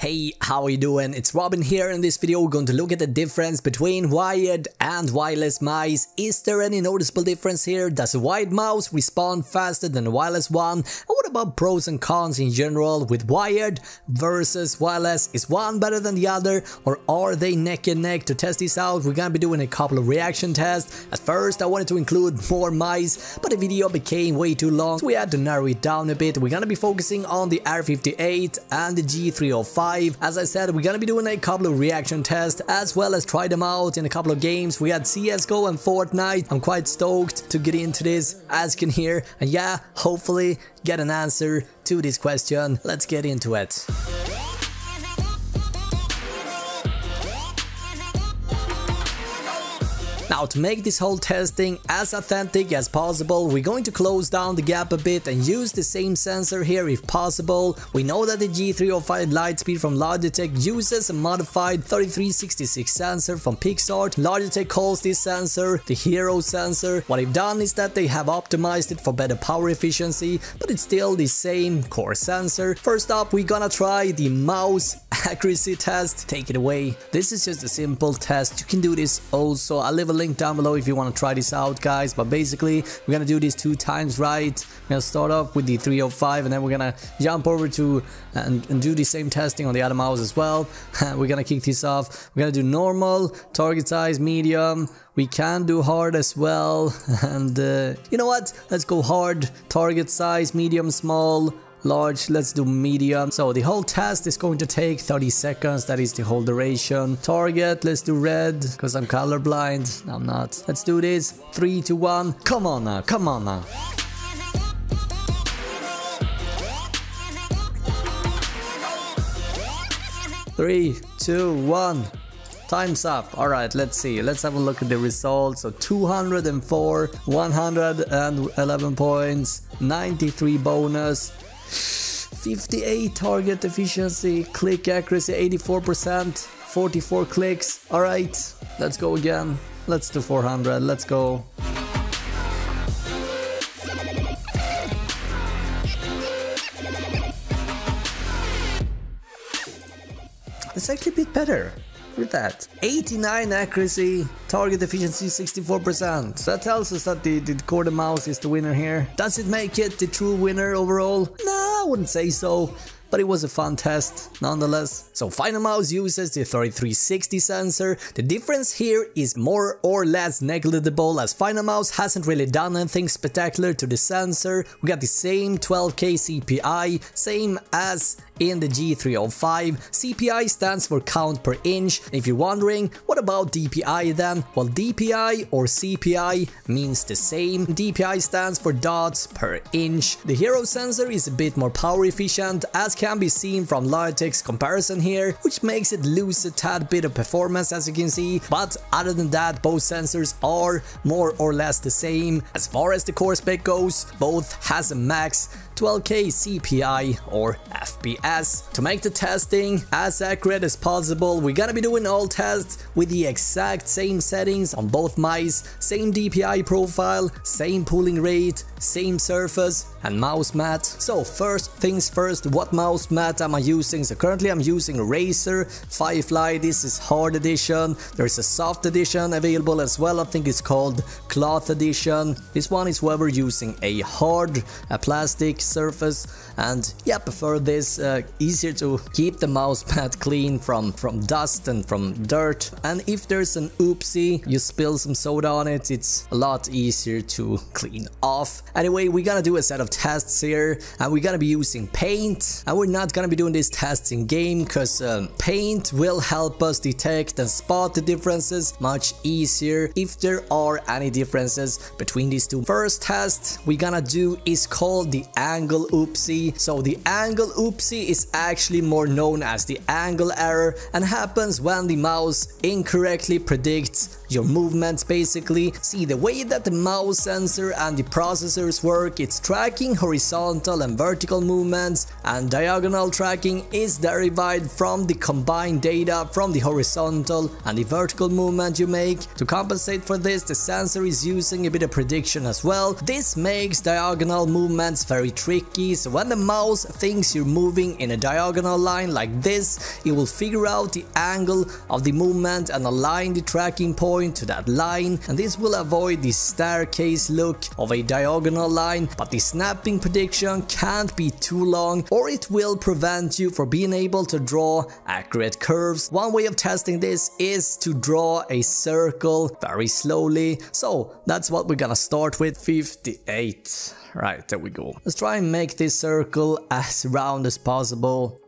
Hey, how are you doing? It's Robin here. In this video we're going to look at the difference between wired and wireless mice. Is there any noticeable difference here? Does a wired mouse respond faster than a wireless one? And what about pros and cons in general with wired versus wireless? Is one better than the other, or are they neck and neck? To test this out, we're gonna be doing a couple of reaction tests. At first I wanted to include more mice, but the video became way too long, so we had to narrow it down a bit. We're gonna be focusing on the R58 and the G305. As I said, we're gonna be doing a couple of reaction tests as well as try them out in a couple of games. We had CSGO and Fortnite. I'm quite stoked to get into this, as you can hear, and yeah, hopefully get an answer to this question. Let's get into it. Now, to make this whole testing as authentic as possible, we're going to close down the gap a bit and use the same sensor here if possible. We know that the G305 Lightspeed from Logitech uses a modified 3366 sensor from Pixart. Logitech calls this sensor the hero sensor. What they've done is that they have optimized it for better power efficiency, but it's still the same core sensor. First up, we're gonna try the mouse accuracy test. Take it away. This is just a simple test. You can do this also. I'll leave a link down below if you want to try this out, guys, but basically we're gonna do this 2 times right. We're gonna start off with the 305 and then we're gonna jump over to and do the same testing on the other mouse as well. We're gonna kick this off. We're gonna do normal, target size, medium. We can do hard as well, and you know what, let's go hard. Target size, medium, small, large. Let's do medium. So the whole test is going to take 30 seconds. That is the whole duration. Target, let's do red because I'm colorblind. No, I'm not. Let's do this. 3, 2, 1. Come on now, come on now. Three, 2, 1. Time's up. Alright, let's see. Let's have a look at the results. So 204, 111 points, 93 bonus, 58 target efficiency, click accuracy 84%, 44 clicks. Alright, let's go again. Let's do 400. Let's go. It's actually a bit better. Look at that. 89 accuracy, target efficiency 64%. So that tells us that the core mouse is the winner here. Does it make it the true winner overall? Nah, I wouldn't say so, but it was a fun test nonetheless. So Final Mouse uses the 3360 sensor. The difference here is more or less negligible, as Final Mouse hasn't really done anything spectacular to the sensor. We got the same 12K CPI, same as in the G305. CPI stands for count per inch. If you're wondering, what about DPI then? Well, DPI or CPI means the same. DPI stands for dots per inch. The hero sensor is a bit more power efficient, as can be seen from Logitech's comparison here, which makes it lose a tad bit of performance, as you can see. But other than that, both sensors are more or less the same. As far as the core spec goes, both has a max 12K CPI or FPS. To make the testing as accurate as possible, we're gonna be doing all tests with the exact same settings on both mice, same DPI profile, same pooling rate, same surface and mouse mat. So first things first, what mouse mat am I using? So currently I'm using Razer Firefly. This is hard edition. There's a soft edition available as well. I think it's called cloth edition. This one is whoever using a hard plastic surface, and yeah, prefer this. Easier to keep the mouse pad clean from dust and from dirt, and if there's an oopsie, you spill some soda on it, it's a lot easier to clean off. Anyway, we're gonna do a set of tests here, and we're gonna be using paint, and we're not gonna be doing these tests in game because paint will help us detect and spot the differences much easier if there are any differences between these two. First test we're gonna do is called the angle oopsie. So the angle oopsie is actually more known as the angle error and happens when the mouse incorrectly predicts your movements basically. See, the way that the mouse sensor and the processor sensors work, it's tracking horizontal and vertical movements, and diagonal tracking is derived from the combined data from the horizontal and the vertical movement you make. To compensate for this, the sensor is using a bit of prediction as well. This makes diagonal movements very tricky, so when the mouse thinks you're moving in a diagonal line like this, it will figure out the angle of the movement and align the tracking point to that line, and this will avoid the staircase look of a diagonal line. But the snapping prediction can't be too long, or it will prevent you from being able to draw accurate curves. One way of testing this is to draw a circle very slowly, so that's what we're gonna start with. 58. Right, there we go. Let's try and make this circle as round as possible.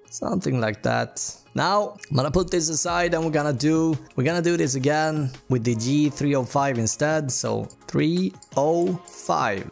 Something like that. Now, I'm gonna put this aside and we're gonna do this again with the G305 instead. So 305.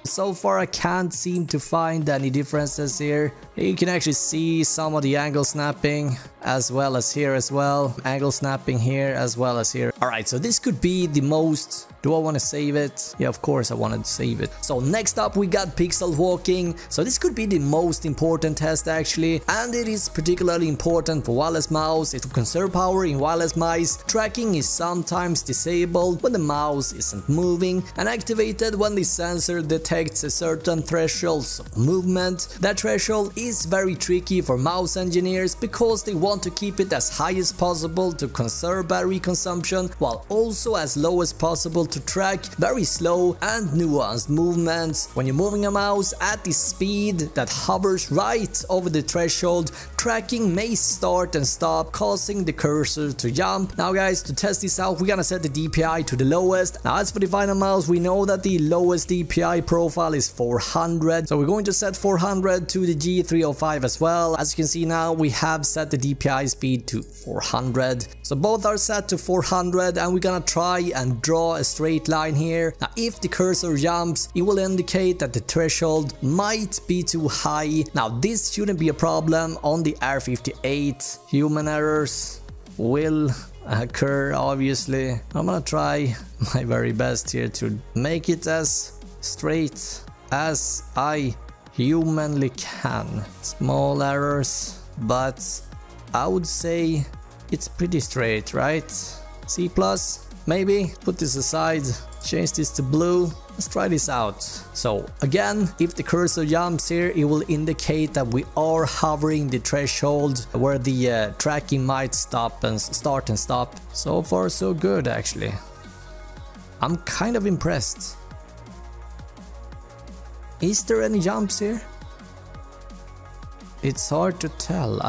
So far I can't seem to find any differences here. You can actually see some of the angle snapping as well as here as well. Angle snapping here as well as here. Alright, so this could be the most... Do I want to save it? Yeah, of course I want to save it. So next up we got pixel walking. So this could be the most important test actually, and it is particularly important for wireless mouse. It will conserve power in wireless mice. Tracking is sometimes disabled when the mouse isn't moving, and activated when the sensor detects a certain threshold of movement. That threshold is very tricky for mouse engineers because they want to keep it as high as possible to conserve battery consumption, while also as low as possible to track very slow and nuanced movements. When you're moving a mouse at the speed that hovers right over the threshold, tracking may start and stop, causing the cursor to jump. Now guys, to test this out, we're gonna set the DPI to the lowest. Now as for the final mouse, we know that the lowest DPI profile is 400, so we're going to set 400 to the G305 as well. As you can see now, we have set the DPI speed to 400. So both are set to 400, and we're gonna try and draw a straight line here. Now if the cursor jumps, it will indicate that the threshold might be too high. Now this shouldn't be a problem on the R58. Human errors will occur, obviously. I'm gonna try my very best here to make it as straight as I humanly can. Small errors, but I would say it's pretty straight, right? C+, maybe. Put this aside, change this to blue. Let's try this out. So again, if the cursor jumps here, it will indicate that we are hovering the threshold where the tracking might stop and start and stop. So far so good actually. I'm kind of impressed. Is there any jumps here? It's hard to tell.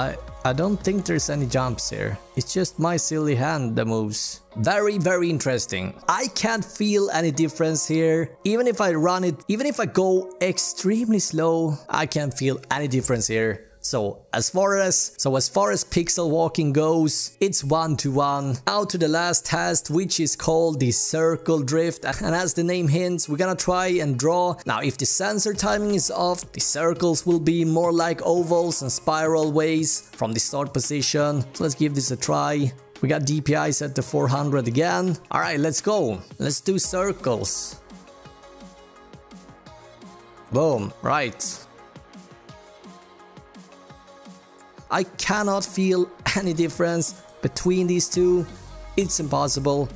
I don't think there's any jumps here. It's just my silly hand that moves. Very interesting. I can't feel any difference here. Even if I run it, even if I go extremely slow, I can't feel any difference here. So as far as pixel walking goes, it's 1-to-1. Now to the last test, which is called the circle drift, and as the name hints, we're gonna try and draw. Now if the sensor timing is off, the circles will be more like ovals and spiral ways from the start position. So let's give this a try. We got DPI set to 400 again. Alright, let's go. Let's do circles. Boom, right. I cannot feel any difference between these two. It's impossible.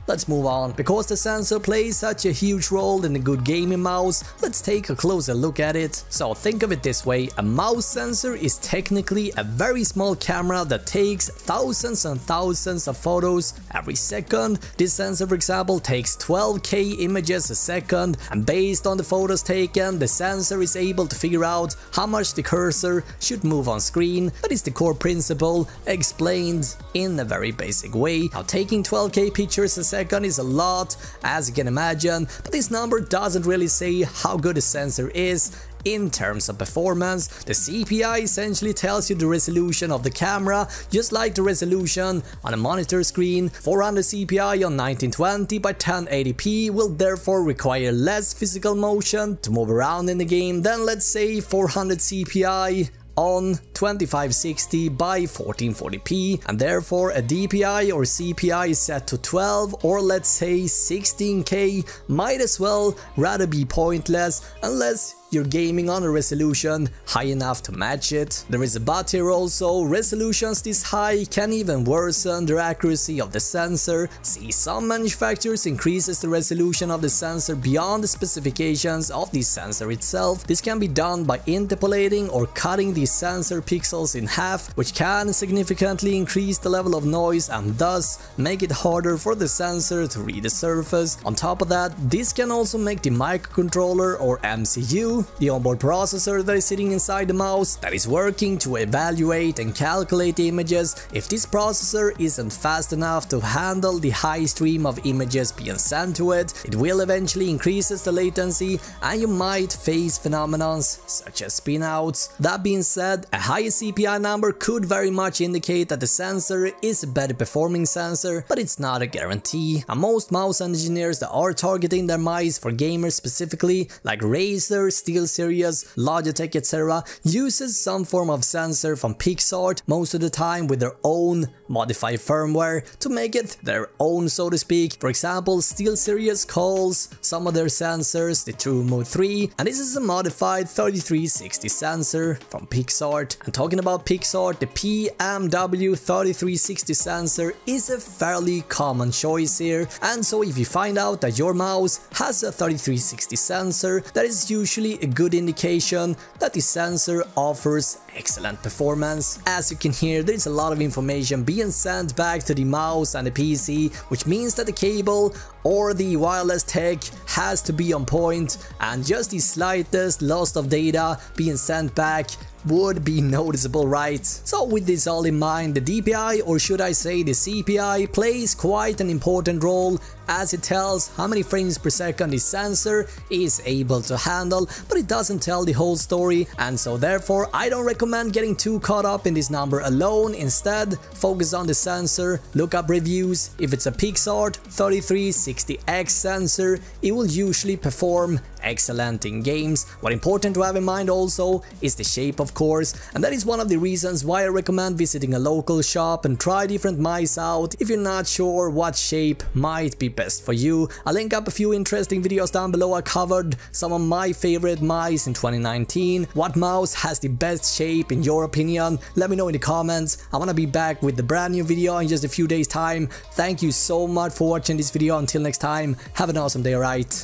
Let's move on. Because the sensor plays such a huge role in a good gaming mouse, let's take a closer look at it. So think of it this way, a mouse sensor is technically a very small camera that takes thousands and thousands of photos every second. This sensor, for example, takes 12K images a second, and based on the photos taken, the sensor is able to figure out how much the cursor should move on screen. That is the core principle explained in a very basic way. Now taking 12K pictures a second is a lot, as you can imagine, but this number doesn't really say how good a sensor is in terms of performance. The CPI essentially tells you the resolution of the camera, just like the resolution on a monitor screen. 400 CPI on 1920 by 1080p will therefore require less physical motion to move around in the game than, let's say, 400 CPI on 2560 by 1440p, and therefore a DPI or CPI set to 12 or let's say 16K might as well rather be pointless unless you're gaming on a resolution high enough to match it. There is a but here also, resolutions this high can even worsen the accuracy of the sensor. See, some manufacturers increases the resolution of the sensor beyond the specifications of the sensor itself. This can be done by interpolating or cutting the sensor pixels in half, which can significantly increase the level of noise and thus make it harder for the sensor to read the surface. On top of that, this can also make the microcontroller or MCU, the onboard processor that is sitting inside the mouse that is working to evaluate and calculate images. If this processor isn't fast enough to handle the high stream of images being sent to it, it will eventually increases the latency and you might face phenomena such as spinouts. That being said, a higher CPI number could very much indicate that the sensor is a better performing sensor, but it's not a guarantee. And most mouse engineers that are targeting their mice for gamers specifically, like Razer, SteelSeries, Logitech, etc., uses some form of sensor from PixArt, most of the time with their own modified firmware to make it their own, so to speak. For example, SteelSeries calls some of their sensors the True Mode 3, and this is a modified 3360 sensor from PixArt. And talking about PixArt, the PMW3360 sensor is a fairly common choice here, and so if you find out that your mouse has a 3360 sensor, that is usually a good indication that the sensor offers excellent performance. As you can hear, there is a lot of information being sent back to the mouse and the PC, which means that the cable or the wireless tech has to be on point, and just the slightest loss of data being sent back would be noticeable, right? So with this all in mind, the DPI, or should I say the CPI, plays quite an important role as it tells how many frames per second the sensor is able to handle, but it doesn't tell the whole story, and so therefore I don't recommend getting too caught up in this number alone. Instead, focus on the sensor, look up reviews. If it's a PixArt 3360X sensor, it will usually perform excellent in games. What's important to have in mind also is the shape, of course, and that is one of the reasons why I recommend visiting a local shop and try different mice out if you're not sure what shape might be best for you. I'll link up a few interesting videos down below. I covered some of my favorite mice in 2019. What mouse has the best shape in your opinion? Let me know in the comments. I want to be back with the brand new video in just a few days time. Thank you so much for watching this video. Until next time, have an awesome day, alright?